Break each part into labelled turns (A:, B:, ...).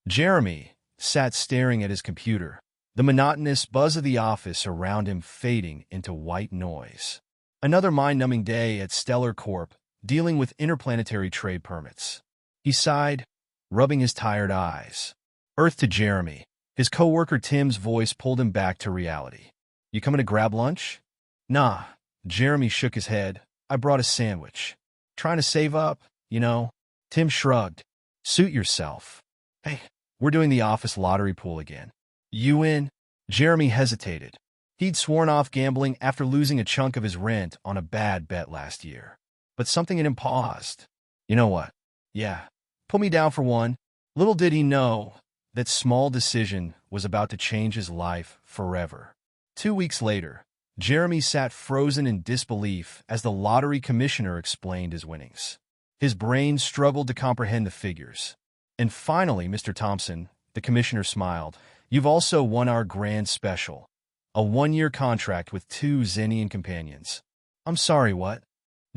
A: Jeremy sat staring at his computer, the monotonous buzz of the office around him fading into white noise. Another mind-numbing day at Stellar Corp, dealing with interplanetary trade permits. He sighed, rubbing his tired eyes. Earth to Jeremy. His coworker Tim's voice pulled him back to reality. You coming to grab lunch? Nah. Jeremy shook his head. I brought a sandwich. Trying to save up, you know? Tim shrugged. Suit yourself. Hey, we're doing the office lottery pool again. You in? Jeremy hesitated. He'd sworn off gambling after losing a chunk of his rent on a bad bet last year. But something in him paused. You know what? Yeah. Put me down for one. Little did he know that small decision was about to change his life forever. 2 weeks later, Jeremy sat frozen in disbelief as the lottery commissioner explained his winnings. His brain struggled to comprehend the figures. And finally, Mr. Thompson, the commissioner smiled, you've also won our grand special, a 1-year contract with 2 Xenian companions. I'm sorry, what?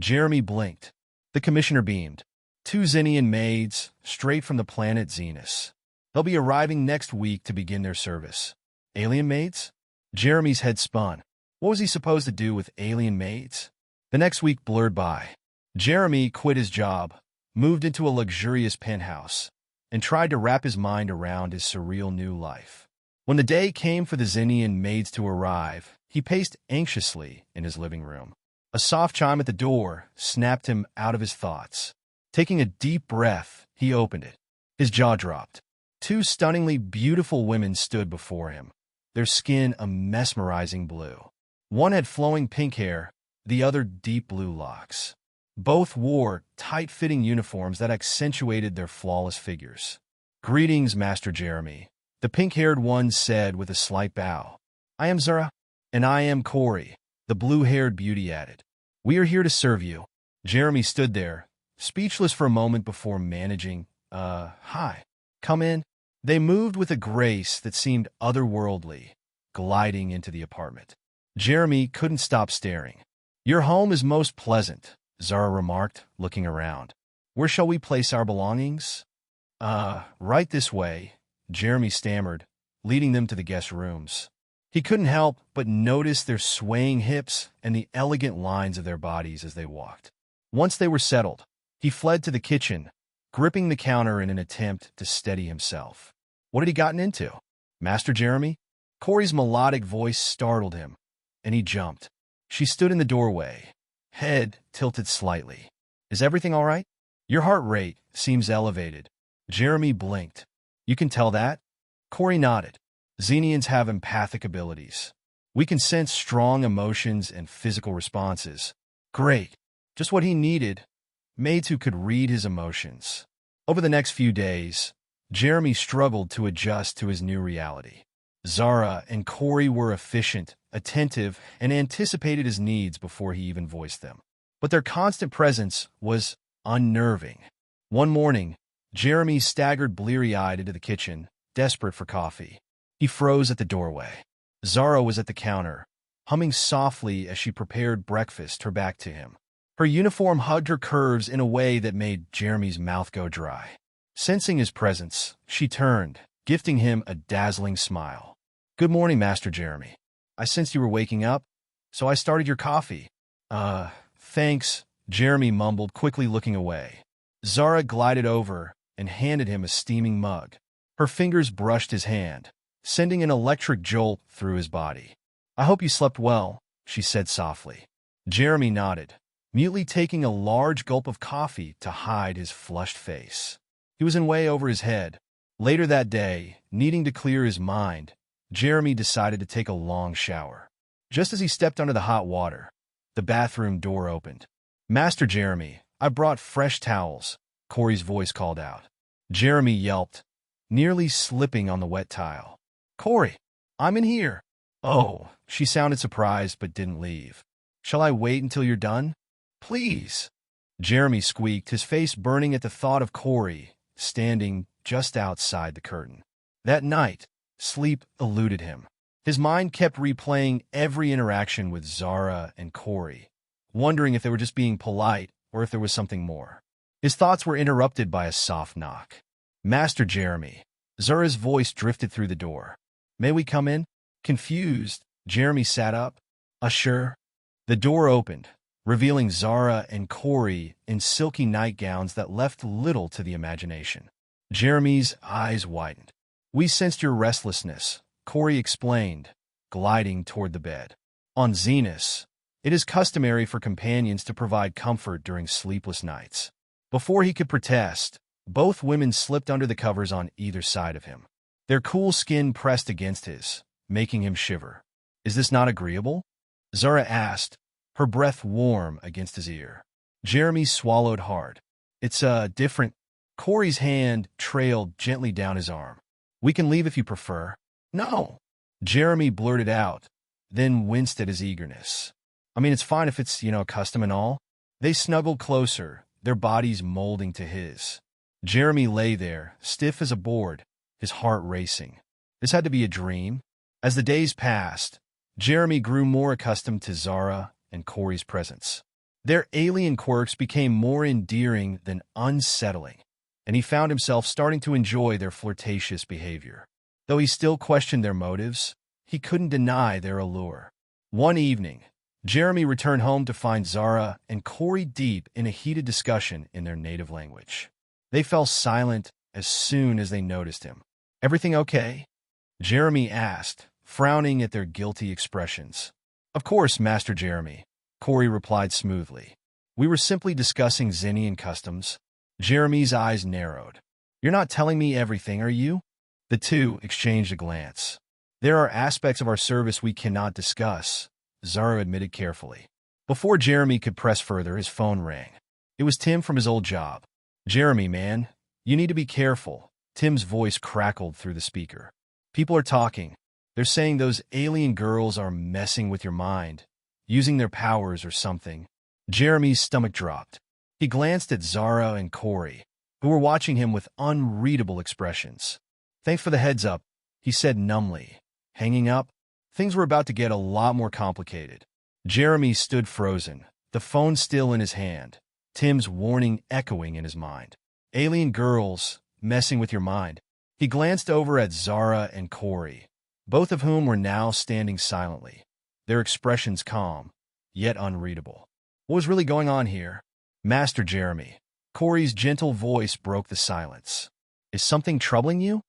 A: Jeremy blinked. The commissioner beamed. 2 Xenian maids, straight from the planet Xenus. They'll be arriving next week to begin their service. Alien maids? Jeremy's head spun. What was he supposed to do with alien maids? The next week blurred by. Jeremy quit his job, moved into a luxurious penthouse, and tried to wrap his mind around his surreal new life. When the day came for the Xenian maids to arrive, he paced anxiously in his living room. A soft chime at the door snapped him out of his thoughts. Taking a deep breath, he opened it. His jaw dropped. 2 stunningly beautiful women stood before him, their skin a mesmerizing blue. One had flowing pink hair, the other deep blue locks. Both wore tight-fitting uniforms that accentuated their flawless figures. Greetings, Master Jeremy, the pink-haired one said with a slight bow. I am Zara, and I am Kori, the blue-haired beauty added. We are here to serve you. Jeremy stood there, speechless for a moment before managing, hi. Come in. They moved with a grace that seemed otherworldly, gliding into the apartment. Jeremy couldn't stop staring. Your home is most pleasant, Zara remarked, looking around. Where shall we place our belongings? Right this way, Jeremy stammered, leading them to the guest rooms. He couldn't help but notice their swaying hips and the elegant lines of their bodies as they walked. Once they were settled, he fled to the kitchen, gripping the counter in an attempt to steady himself. What had he gotten into? Master Jeremy? Kori's melodic voice startled him, and he jumped. She stood in the doorway, head tilted slightly. Is everything all right? Your heart rate seems elevated. Jeremy blinked. You can tell that? Kori nodded. Xenians have empathic abilities. We can sense strong emotions and physical responses. Great. Just what he needed. Maids who could read his emotions. Over the next few days, Jeremy struggled to adjust to his new reality. Zara and Kori were efficient, attentive, and anticipated his needs before he even voiced them. But their constant presence was unnerving. One morning, Jeremy staggered bleary-eyed into the kitchen, desperate for coffee. He froze at the doorway. Zara was at the counter, humming softly as she prepared breakfast, her back to him. Her uniform hugged her curves in a way that made Jeremy's mouth go dry. Sensing his presence, she turned, gifting him a dazzling smile. Good morning, Master Jeremy. I sensed you were waking up, so I started your coffee. Thanks, Jeremy mumbled, quickly looking away. Zara glided over and handed him a steaming mug. Her fingers brushed his hand, sending an electric jolt through his body. I hope you slept well, she said softly. Jeremy nodded, mutely taking a large gulp of coffee to hide his flushed face. He was in way over his head. Later that day, needing to clear his mind, Jeremy decided to take a long shower. Just as he stepped under the hot water, the bathroom door opened. Master Jeremy, I brought fresh towels, Kori's voice called out. Jeremy yelped, nearly slipping on the wet tile. Kori, I'm in here. Oh, she sounded surprised but didn't leave. Shall I wait until you're done? Please. Jeremy squeaked, his face burning at the thought of Kori standing just outside the curtain. That night, sleep eluded him. His mind kept replaying every interaction with Zara and Kori, wondering if they were just being polite or if there was something more. His thoughts were interrupted by a soft knock. Master Jeremy, Zara's voice drifted through the door. May we come in? Confused, Jeremy sat up. Sure. The door opened, revealing Zara and Kori in silky nightgowns that left little to the imagination. Jeremy's eyes widened. We sensed your restlessness, Kori explained, gliding toward the bed. On Zenus, it is customary for companions to provide comfort during sleepless nights. Before he could protest, both women slipped under the covers on either side of him. Their cool skin pressed against his, making him shiver. Is this not agreeable? Zara asked, her breath warm against his ear. Jeremy swallowed hard. It's different. Kori's hand trailed gently down his arm. We can leave if you prefer. No. Jeremy blurted out, then winced at his eagerness. I mean, it's fine if it's, custom and all. They snuggled closer, their bodies molding to his. Jeremy lay there, stiff as a board, his heart racing. This had to be a dream. As the days passed, Jeremy grew more accustomed to Zara and Kori's presence. Their alien quirks became more endearing than unsettling, and he found himself starting to enjoy their flirtatious behavior. Though he still questioned their motives, he couldn't deny their allure. One evening, Jeremy returned home to find Zara and Kori deep in a heated discussion in their native language. They fell silent as soon as they noticed him. Everything okay? Jeremy asked, frowning at their guilty expressions. Of course, Master Jeremy, Kori replied smoothly. We were simply discussing Xenian customs. Jeremy's eyes narrowed. You're not telling me everything, are you? The two exchanged a glance. There are aspects of our service we cannot discuss, Zara admitted carefully. Before Jeremy could press further, his phone rang. It was Tim from his old job. Jeremy, man, you need to be careful. Tim's voice crackled through the speaker. People are talking. They're saying those alien girls are messing with your mind, using their powers or something. Jeremy's stomach dropped. He glanced at Zara and Kori, who were watching him with unreadable expressions. Thanks for the heads up, he said numbly. Hanging up? Things were about to get a lot more complicated. Jeremy stood frozen, the phone still in his hand, Tim's warning echoing in his mind. Alien girls, messing with your mind. He glanced over at Zara and Kori, both of whom were now standing silently, their expressions calm, yet unreadable. What was really going on here? Master Jeremy. Kori's gentle voice broke the silence. Is something troubling you?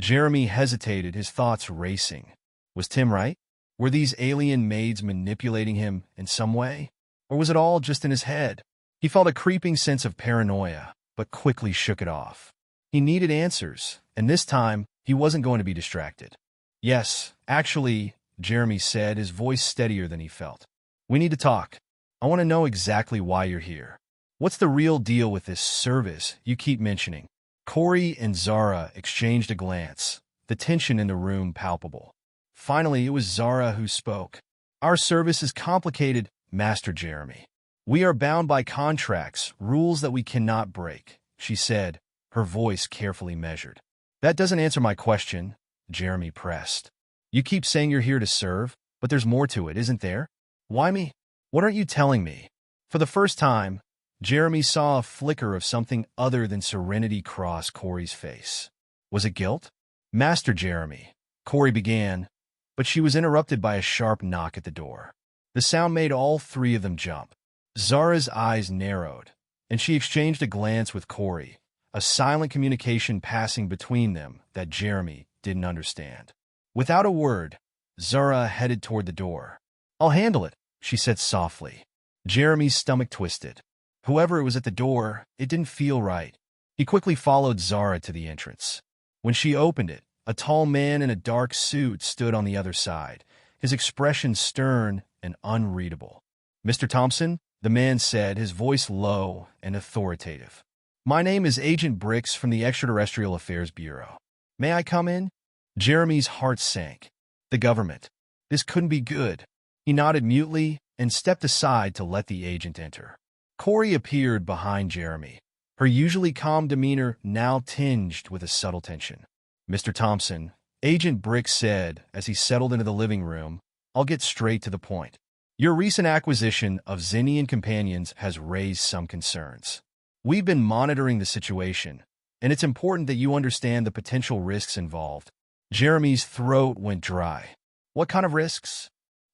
A: Jeremy hesitated, his thoughts racing. Was Tim right? Were these alien maids manipulating him in some way? Or was it all just in his head? He felt a creeping sense of paranoia, but quickly shook it off. He needed answers, and this time, he wasn't going to be distracted. Yes, actually, Jeremy said, his voice steadier than he felt. We need to talk. I want to know exactly why you're here. What's the real deal with this service you keep mentioning? Kori and Zara exchanged a glance, the tension in the room palpable. Finally, it was Zara who spoke. Our service is complicated, Master Jeremy. We are bound by contracts, rules that we cannot break, she said, her voice carefully measured. That doesn't answer my question, Jeremy pressed. You keep saying you're here to serve, but there's more to it, isn't there? Why me? What aren't you telling me? For the first time, Jeremy saw a flicker of something other than serenity cross Kori's face. Was it guilt? Master Jeremy, Kori began, but she was interrupted by a sharp knock at the door. The sound made all three of them jump. Zara's eyes narrowed, and she exchanged a glance with Kori, a silent communication passing between them that Jeremy didn't understand. Without a word, Zara headed toward the door. I'll handle it, she said softly. Jeremy's stomach twisted. Whoever was at the door, it didn't feel right. He quickly followed Zara to the entrance. When she opened it, a tall man in a dark suit stood on the other side, his expression stern and unreadable. Mr. Thompson, the man said, his voice low and authoritative. My name is Agent Brix from the Extraterrestrial Affairs Bureau. May I come in? Jeremy's heart sank. The government. This couldn't be good. He nodded mutely and stepped aside to let the agent enter. Kori appeared behind Jeremy, her usually calm demeanor now tinged with a subtle tension. Mr. Thompson, Agent Brix said as he settled into the living room, I'll get straight to the point. Your recent acquisition of Xenian companions has raised some concerns. We've been monitoring the situation, and it's important that you understand the potential risks involved. Jeremy's throat went dry. What kind of risks?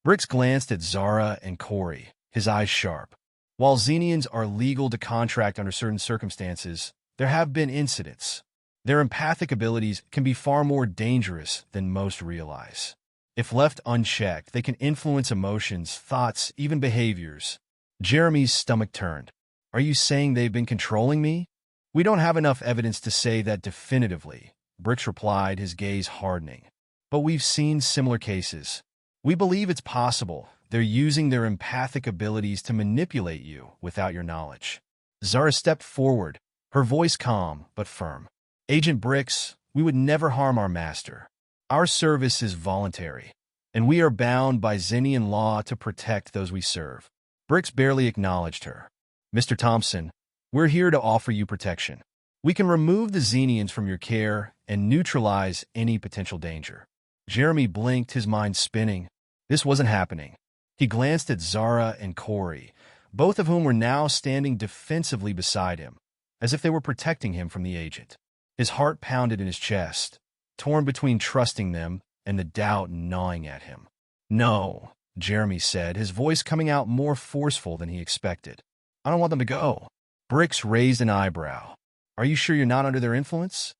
A: Brix glanced at Zara and Kori, his eyes sharp. While Xenians are legal to contract under certain circumstances, there have been incidents. Their empathic abilities can be far more dangerous than most realize. If left unchecked, they can influence emotions, thoughts, even behaviors. Jeremy's stomach turned. Are you saying they've been controlling me? We don't have enough evidence to say that definitively, Brix replied, his gaze hardening. But we've seen similar cases. We believe it's possible. They're using their empathic abilities to manipulate you without your knowledge. Zara stepped forward, her voice calm but firm. Agent Brix, we would never harm our master. Our service is voluntary, and we are bound by Xenian law to protect those we serve. Brix barely acknowledged her. Mr. Thompson, we're here to offer you protection. We can remove the Xenians from your care and neutralize any potential danger. Jeremy blinked, his mind spinning. This wasn't happening. He glanced at Zara and Kori, both of whom were now standing defensively beside him, as if they were protecting him from the agent. His heart pounded in his chest, torn between trusting them and the doubt gnawing at him. No, Jeremy said, his voice coming out more forceful than he expected. I don't want them to go. Brix raised an eyebrow. Are you sure you're not under their influence?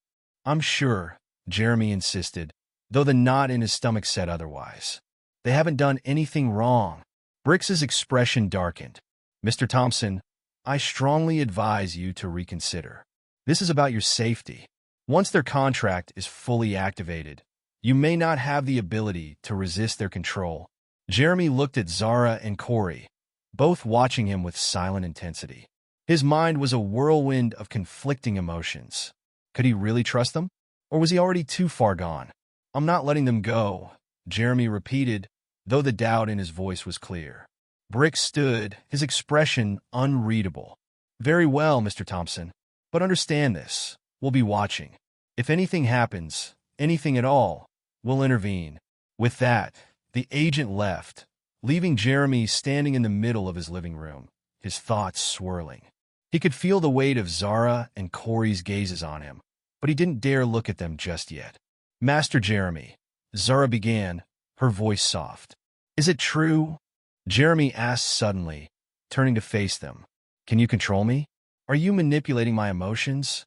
A: I'm sure, Jeremy insisted, though the knot in his stomach said otherwise. They haven't done anything wrong. Brix's expression darkened. Mr. Thompson, I strongly advise you to reconsider. This is about your safety. Once their contract is fully activated, you may not have the ability to resist their control. Jeremy looked at Zara and Kori, both watching him with silent intensity. His mind was a whirlwind of conflicting emotions. Could he really trust them? Or was he already too far gone? I'm not letting them go, Jeremy repeated, though the doubt in his voice was clear. Brix stood, his expression unreadable. Very well, Mr. Thompson, but understand this. We'll be watching. If anything happens, anything at all, we'll intervene. With that, the agent left, leaving Jeremy standing in the middle of his living room, his thoughts swirling. He could feel the weight of Zara and Kori's gazes on him, but he didn't dare look at them just yet. Master Jeremy, Zara began, her voice soft. Is it true? Jeremy asked suddenly, turning to face them. Can you control me? Are you manipulating my emotions?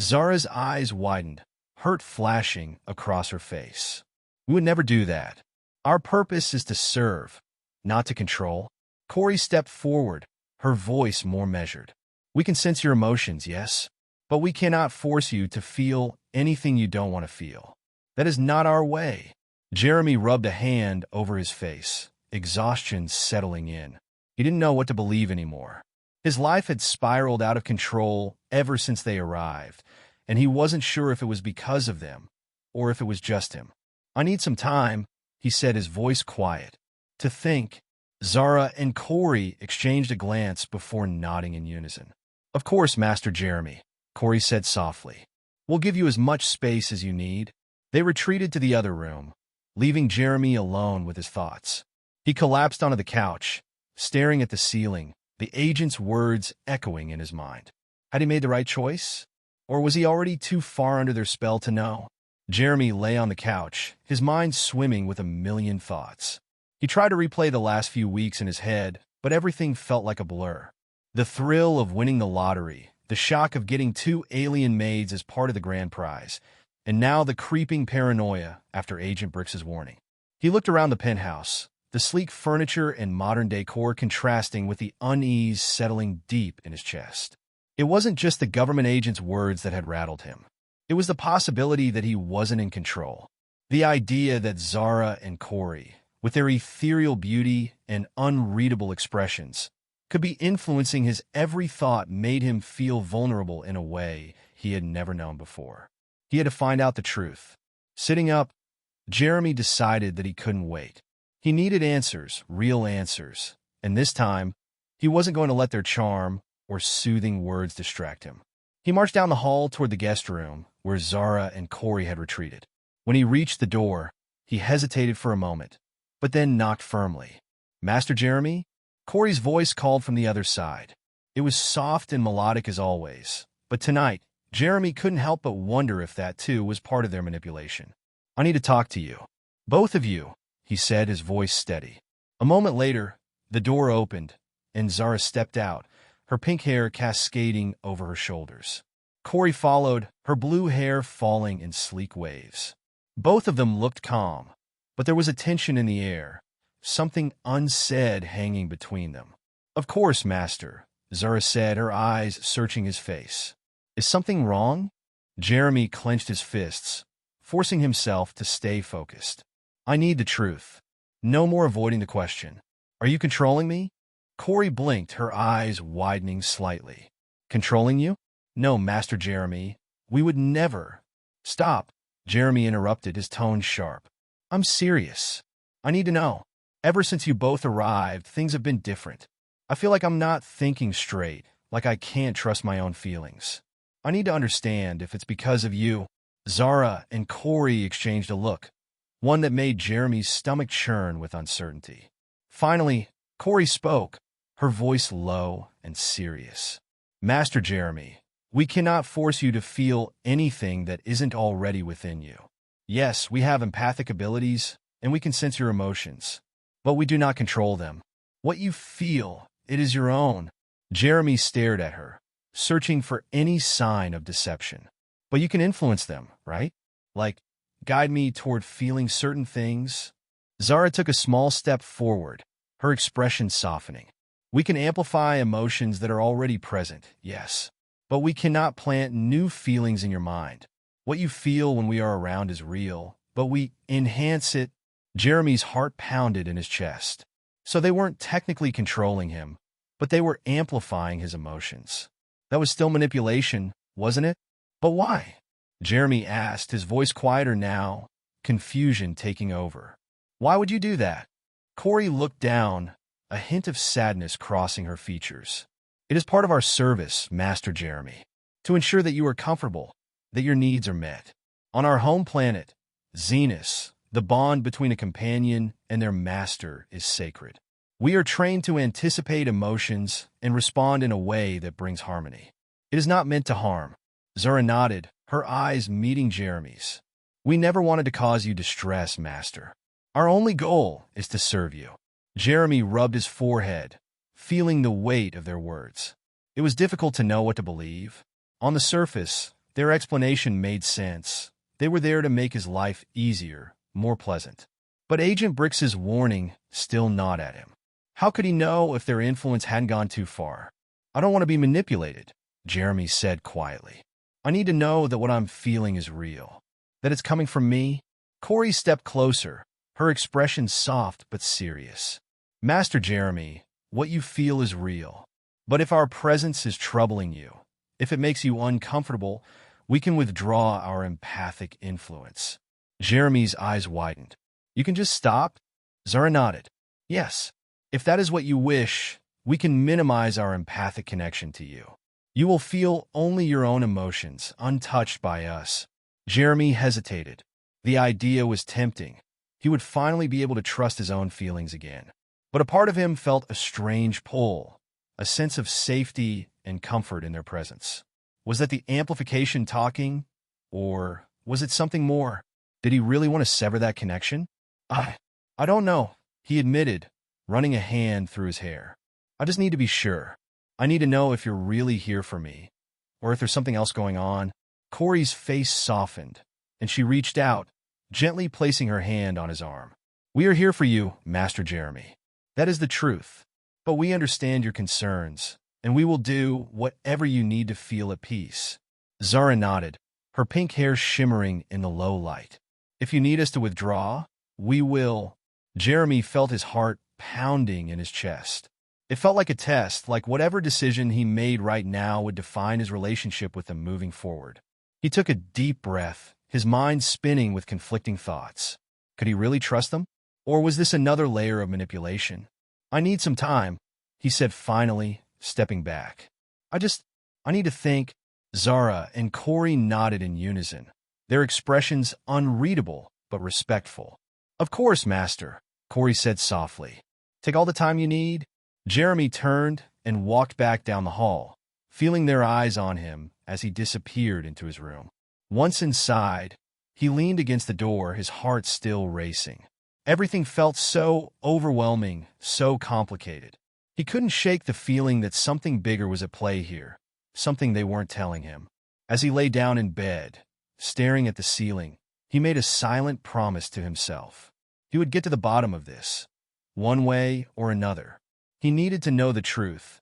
A: Zara's eyes widened, hurt flashing across her face. We would never do that. Our purpose is to serve, not to control. Kori stepped forward, her voice more measured. We can sense your emotions, yes, but we cannot force you to feel anything you don't want to feel. That is not our way. Jeremy rubbed a hand over his face, exhaustion settling in. He didn't know what to believe anymore. His life had spiraled out of control ever since they arrived, and he wasn't sure if it was because of them or if it was just him. I need some time, he said, his voice quiet. To think. Zara and Kori exchanged a glance before nodding in unison. Of course, Master Jeremy, Kori said softly. We'll give you as much space as you need. They retreated to the other room, leaving Jeremy alone with his thoughts. He collapsed onto the couch, staring at the ceiling, the agent's words echoing in his mind. Had he made the right choice? Or was he already too far under their spell to know? Jeremy lay on the couch, his mind swimming with a million thoughts. He tried to replay the last few weeks in his head, but everything felt like a blur. The thrill of winning the lottery, the shock of getting 2 alien maids as part of the grand prize, and now the creeping paranoia after Agent Brix's warning. He looked around the penthouse, the sleek furniture and modern decor contrasting with the unease settling deep in his chest. It wasn't just the government agent's words that had rattled him. It was the possibility that he wasn't in control. The idea that Zara and Kori, with their ethereal beauty and unreadable expressions, could be influencing his every thought made him feel vulnerable in a way he had never known before. He had to find out the truth. Sitting up, Jeremy decided that he couldn't wait. He needed answers, real answers, and this time, he wasn't going to let their charm or soothing words distract him. He marched down the hall toward the guest room, where Zara and Kori had retreated. When he reached the door, he hesitated for a moment, but then knocked firmly. Master Jeremy? Kori's voice called from the other side. It was soft and melodic as always, but tonight, Jeremy couldn't help but wonder if that too was part of their manipulation. "I need to talk to you. Both of you," he said, his voice steady. A moment later, the door opened, and Zara stepped out, her pink hair cascading over her shoulders. Kori followed, her blue hair falling in sleek waves. Both of them looked calm, but there was a tension in the air, something unsaid hanging between them. "Of course, Master," Zara said, her eyes searching his face. "Is something wrong?" Jeremy clenched his fists, forcing himself to stay focused. "I need the truth. No more avoiding the question. Are you controlling me?" Kori blinked, her eyes widening slightly. "Controlling you? No, Master Jeremy. We would never." "Stop," Jeremy interrupted, his tone sharp. "I'm serious. I need to know. Ever since you both arrived, things have been different. I feel like I'm not thinking straight, like I can't trust my own feelings. I need to understand if it's because of you." Zara and Kori exchanged a look, one that made Jeremy's stomach churn with uncertainty. Finally, Kori spoke, her voice low and serious. "Master Jeremy, we cannot force you to feel anything that isn't already within you. Yes, we have empathic abilities, and we can sense your emotions, but we do not control them. What you feel, it is your own." Jeremy stared at her, searching for any sign of deception. "But you can influence them, right? Like, guide me toward feeling certain things?" Zara took a small step forward, her expression softening. "We can amplify emotions that are already present, yes, but we cannot plant new feelings in your mind. What you feel when we are around is real, but we enhance it." Jeremy's heart pounded in his chest. So they weren't technically controlling him, but they were amplifying his emotions. That was still manipulation, wasn't it? "But why?" Jeremy asked, his voice quieter now, confusion taking over. "Why would you do that?" Kori looked down, a hint of sadness crossing her features. "It is part of our service, Master Jeremy, to ensure that you are comfortable, that your needs are met. On our home planet, Zenus, the bond between a companion and their master is sacred. We are trained to anticipate emotions and respond in a way that brings harmony. It is not meant to harm." Zara nodded, her eyes meeting Jeremy's. "We never wanted to cause you distress, Master. Our only goal is to serve you." Jeremy rubbed his forehead, feeling the weight of their words. It was difficult to know what to believe. On the surface, their explanation made sense. They were there to make his life easier, more pleasant. But Agent Brix's warning still gnawed at him. How could he know if their influence hadn't gone too far? "I don't want to be manipulated," Jeremy said quietly. "I need to know that what I'm feeling is real, that it's coming from me." Kori stepped closer, her expression soft but serious. "Master Jeremy, what you feel is real. But if our presence is troubling you, if it makes you uncomfortable, we can withdraw our empathic influence." Jeremy's eyes widened. "You can just stop?" Zara nodded. "Yes. If that is what you wish, we can minimize our empathic connection to you. You will feel only your own emotions, untouched by us." Jeremy hesitated. The idea was tempting. He would finally be able to trust his own feelings again. But a part of him felt a strange pull, a sense of safety and comfort in their presence. Was that the amplification talking? Or was it something more? Did he really want to sever that connection? I don't know," he admitted, running a hand through his hair. "I just need to be sure. I need to know if you're really here for me, or if there's something else going on." Kori's face softened, and she reached out, gently placing her hand on his arm. "We are here for you, Master Jeremy. That is the truth. But we understand your concerns, and we will do whatever you need to feel at peace." Zara nodded, her pink hair shimmering in the low light. "If you need us to withdraw, we will." Jeremy felt his heart pounding in his chest. It felt like a test, like whatever decision he made right now would define his relationship with them moving forward. He took a deep breath, his mind spinning with conflicting thoughts. Could he really trust them? Or was this another layer of manipulation? "I need some time," he said finally, stepping back. I need to think." Zara and Kori nodded in unison, their expressions unreadable but respectful. "Of course, Master," Kori said softly. "Take all the time you need." Jeremy turned and walked back down the hall, feeling their eyes on him as he disappeared into his room. Once inside, he leaned against the door, his heart still racing. Everything felt so overwhelming, so complicated. He couldn't shake the feeling that something bigger was at play here, something they weren't telling him. As he lay down in bed, staring at the ceiling, he made a silent promise to himself. He would get to the bottom of this, one way or another. He needed to know the truth,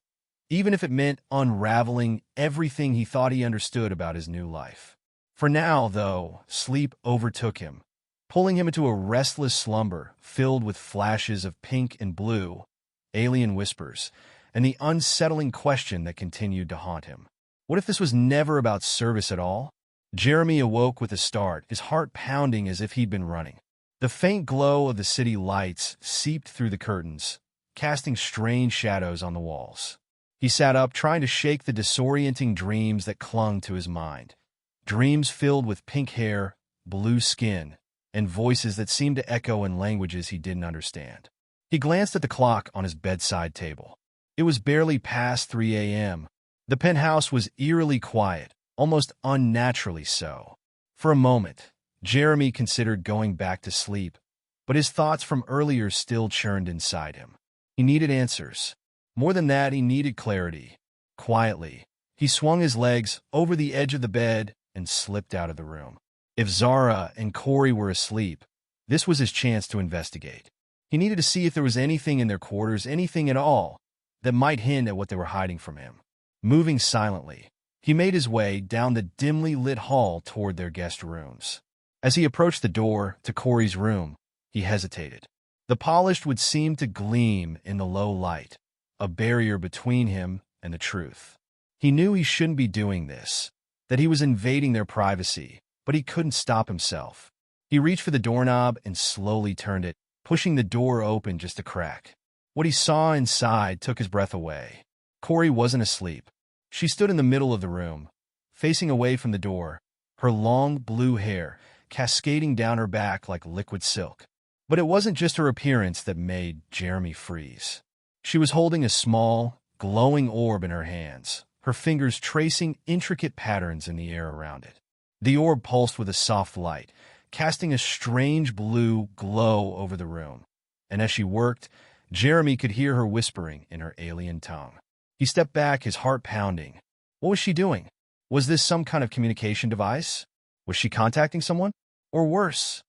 A: even if it meant unraveling everything he thought he understood about his new life. For now, though, sleep overtook him, pulling him into a restless slumber filled with flashes of pink and blue, alien whispers, and the unsettling question that continued to haunt him. What if this was never about service at all? Jeremy awoke with a start, his heart pounding as if he'd been running. The faint glow of the city lights seeped through the curtains, casting strange shadows on the walls. He sat up, trying to shake the disorienting dreams that clung to his mind. Dreams filled with pink hair, blue skin, and voices that seemed to echo in languages he didn't understand. He glanced at the clock on his bedside table. It was barely past 3 a.m. The penthouse was eerily quiet, almost unnaturally so. For a moment, Jeremy considered going back to sleep, but his thoughts from earlier still churned inside him. He needed answers. More than that, he needed clarity. Quietly, he swung his legs over the edge of the bed and slipped out of the room. If Zara and Kori were asleep, this was his chance to investigate. He needed to see if there was anything in their quarters, anything at all, that might hint at what they were hiding from him. Moving silently, he made his way down the dimly lit hall toward their guest rooms. As he approached the door to Kori's room, he hesitated. The polished wood seemed to gleam in the low light, a barrier between him and the truth. He knew he shouldn't be doing this, that he was invading their privacy, but he couldn't stop himself. He reached for the doorknob and slowly turned it, pushing the door open just a crack. What he saw inside took his breath away. Kori wasn't asleep. She stood in the middle of the room, facing away from the door, her long blue hair cascading down her back like liquid silk. But it wasn't just her appearance that made Jeremy freeze. She was holding a small, glowing orb in her hands, her fingers tracing intricate patterns in the air around it. The orb pulsed with a soft light, casting a strange blue glow over the room. And as she worked, Jeremy could hear her whispering in her alien tongue. He stepped back, his heart pounding. What was she doing? Was this some kind of communication device? Was she contacting someone? Or worse,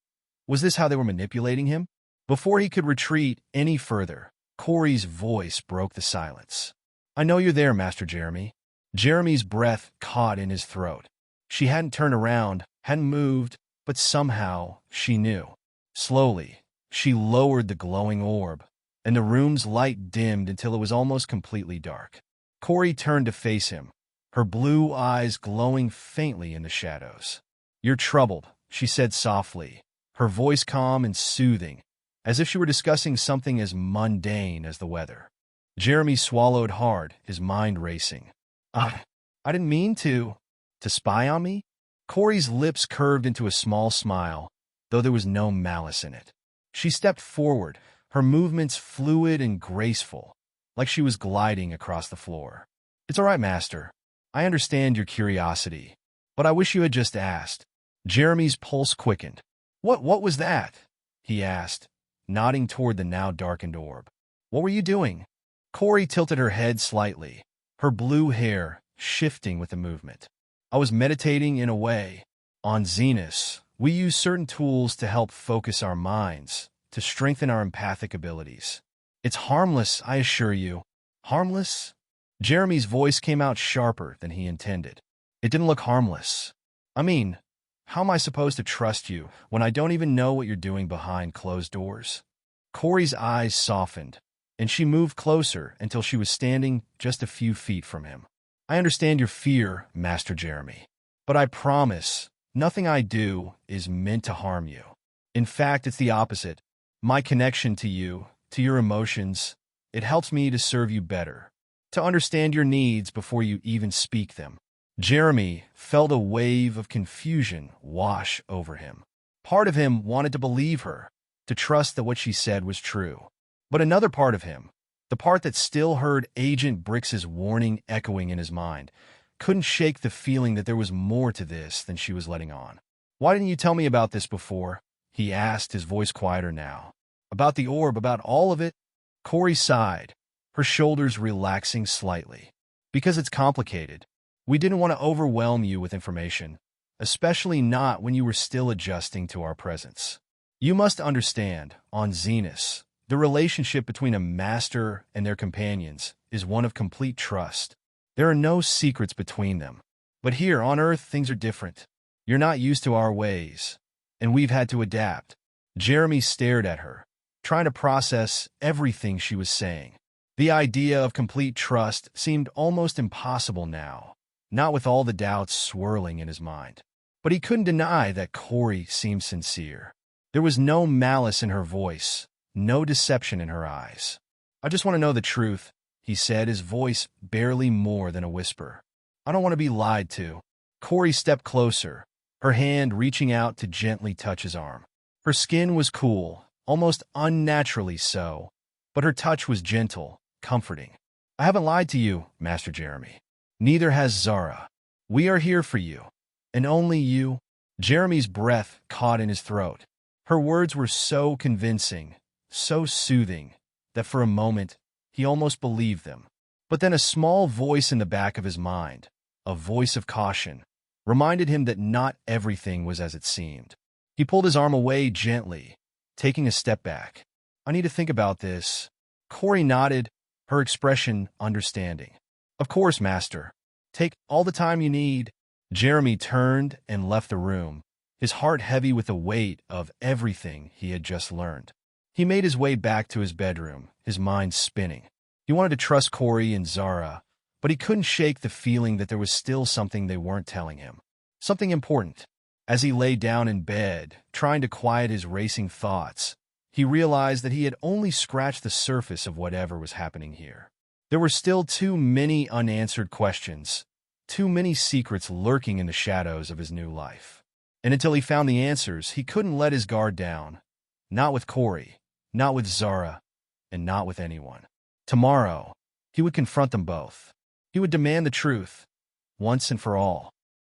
A: was this how they were manipulating him? Before he could retreat any further, Kori's voice broke the silence. I know you're there, Master Jeremy. Jeremy's breath caught in his throat. She hadn't turned around, hadn't moved, but somehow she knew. Slowly, she lowered the glowing orb, and the room's light dimmed until it was almost completely dark. Kori turned to face him, her blue eyes glowing faintly in the shadows. You're troubled, she said softly, her voice calm and soothing, as if she were discussing something as mundane as the weather. Jeremy swallowed hard, his mind racing. I didn't mean to spy on me? Kori's lips curved into a small smile, though there was no malice in it. She stepped forward, her movements fluid and graceful, like she was gliding across the floor. It's all right, Master. I understand your curiosity, but I wish you had just asked. Jeremy's pulse quickened. What was that? He asked, nodding toward the now darkened orb. What were you doing? Kori tilted her head slightly, her blue hair shifting with the movement. I was meditating in a way. On Zenus, we use certain tools to help focus our minds, to strengthen our empathic abilities. It's harmless, I assure you. Harmless? Jeremy's voice came out sharper than he intended. It didn't look harmless. I mean, how am I supposed to trust you when I don't even know what you're doing behind closed doors? Kori's eyes softened, and she moved closer until she was standing just a few feet from him. I understand your fear, Master Jeremy, but I promise nothing I do is meant to harm you. In fact, it's the opposite. My connection to you, to your emotions, it helps me to serve you better, to understand your needs before you even speak them. Jeremy felt a wave of confusion wash over him. Part of him wanted to believe her, to trust that what she said was true. But another part of him, the part that still heard Agent Brix's warning echoing in his mind, couldn't shake the feeling that there was more to this than she was letting on. "Why didn't you tell me about this before?" he asked, his voice quieter now. "About the orb, about all of it?" Kori sighed, her shoulders relaxing slightly. "Because it's complicated. We didn't want to overwhelm you with information, especially not when you were still adjusting to our presence. You must understand, on Zenus, the relationship between a master and their companions is one of complete trust. There are no secrets between them. But here, on Earth, things are different. You're not used to our ways, and we've had to adapt." Jeremy stared at her, trying to process everything she was saying. The idea of complete trust seemed almost impossible now, not with all the doubts swirling in his mind. But he couldn't deny that Kori seemed sincere. There was no malice in her voice, no deception in her eyes. "I just want to know the truth," he said, his voice barely more than a whisper. "I don't want to be lied to." Kori stepped closer, her hand reaching out to gently touch his arm. Her skin was cool, almost unnaturally so, but her touch was gentle, comforting. "I haven't lied to you, Master Jeremy. Neither has Zara. We are here for you, and only you." Jeremy's breath caught in his throat. Her words were so convincing, so soothing, that for a moment he almost believed them. But then a small voice in the back of his mind, a voice of caution, reminded him that not everything was as it seemed. He pulled his arm away gently, taking a step back. "I need to think about this." Kori nodded, her expression understanding. "Of course, Master. Take all the time you need." Jeremy turned and left the room, his heart heavy with the weight of everything he had just learned. He made his way back to his bedroom, his mind spinning. He wanted to trust Kori and Zara, but he couldn't shake the feeling that there was still something they weren't telling him. Something important. As he lay down in bed, trying to quiet his racing thoughts, he realized that he had only scratched the surface of whatever was happening here. There were still too many unanswered questions, too many secrets lurking in the shadows of his new life. And until he found the answers, he couldn't let his guard down. Not with Kori, not with Zara, and not with anyone. Tomorrow, he would confront them both. He would demand the truth, once and for all.